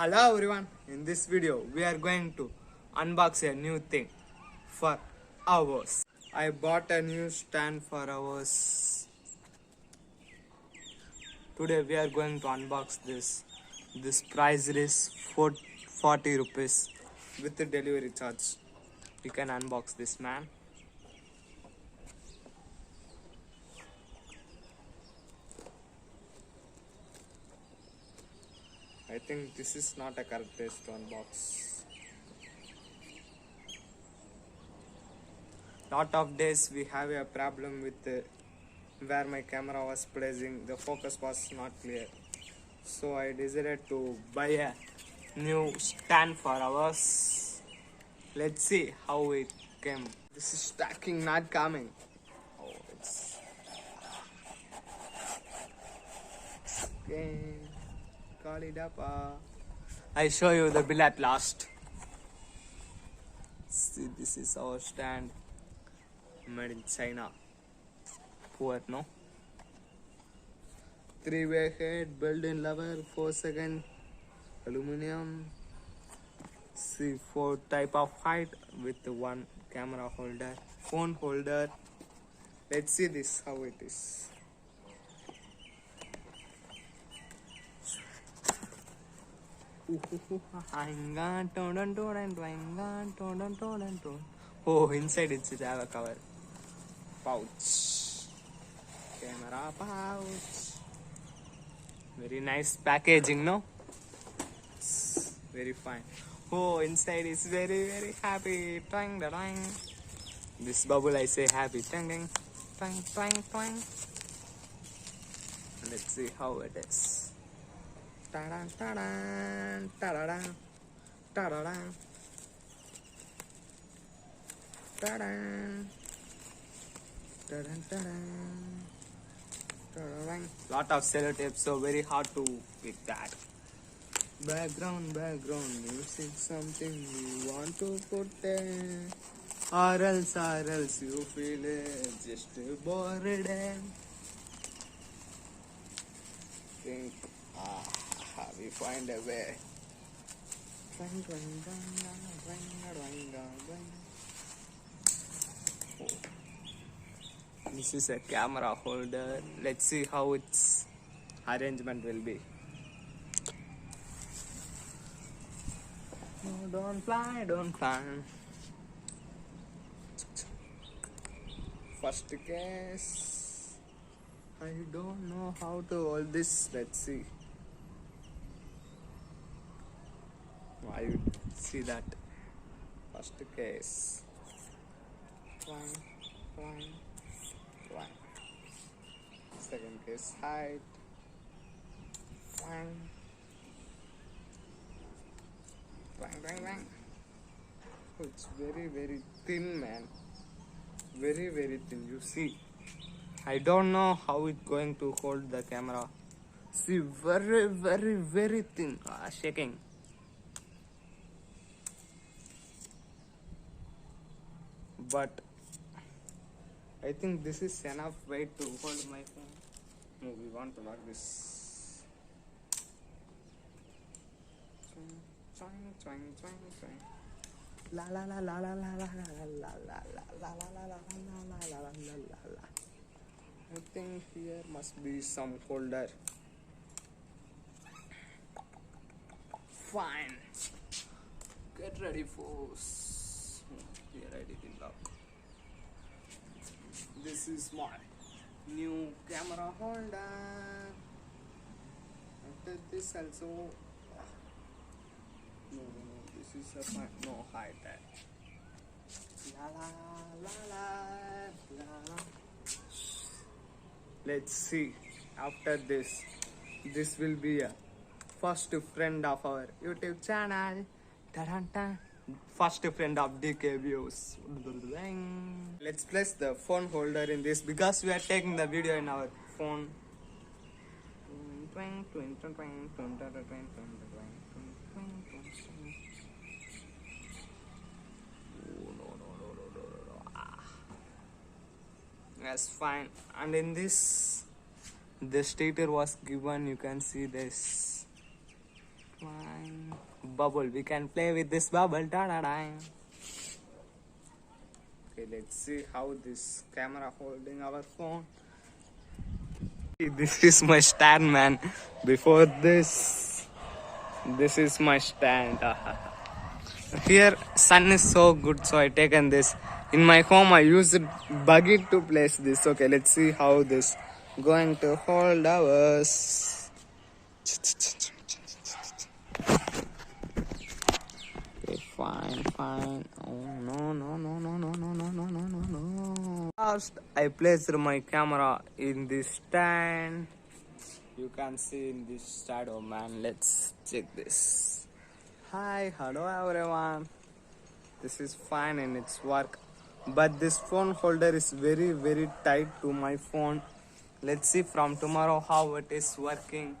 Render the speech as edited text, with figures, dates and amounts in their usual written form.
Hello everyone, in this video we are going to unbox a new thing for ours. I bought a new stand for ours. Today we are going to unbox this. This price is 40 rupees with the delivery charge. We can unbox this, man. I think this is not a correct place to unbox. Lot of days we have a problem with where my camera was placing, the focus was not clear. So I decided to buy a new stand for ours. Let's see how it came. This is stacking, not coming. Oh, it's okay. Call it up. I show you the bill at last. See, this is our stand, made in China. Poor, no? 3-way head, built in leather, 4-second aluminum. See, 4 type of height with one camera holder, phone holder. Let's see this how it is. Oh, inside it have a cover. Pouch. Camera pouch. Very nice packaging, no? It's very fine. Oh, inside is very happy. Twang, twang. This bubble I say happy. Twang, twang, twang, twang, twang. Let's see how it is. Ta-da, ta-da, ta-da, ta-da, ta-da, ta-da, ta-da. Lot of sellotape, so very hard to pick that. Background music, something you want to put there, or else you feel just bored. Think, we find a way. Oh. This is a camera holder. Let's see how its arrangement will be. No, don't fly. First case. I don't know how to hold this. Let's see. I would see that. First case. One. Second case height. Bang. Oh, it's very thin, man. Very thin. You see, I don't know how it's going to hold the camera. See, very thin. Shaking. But I think this is enough weight to hold my phone. No, we want to lock this. La la la la la la la la la la la. I think here must be some holder. Fine. Get ready, folks. Here I didn't lock. This is my new camera holder. After this also, no, this is a fine, no height. La. Let's see. After this will be a first friend of our YouTube channel. Ta-da-da. First friend of DK Views. Let's place the phone holder in this because we are taking the video in our phone. That's fine. And in this, the stator was given. You can see this. Fine. bubble. We can play with this bubble. Da da da. Okay, let's see how this camera holding our phone. This is my stand, man. Before this is my stand. Here sun is so good, so I taken this. In my home I used buggy to place this. Okay, let's see how this going to hold ours. Okay, fine. Oh no. First I placed my camera in this stand. You can see in this shadow, man. Let's check this. Hi, hello everyone. This is fine and it's work, but this phone holder is very tight to my phone. Let's see from tomorrow how it is working.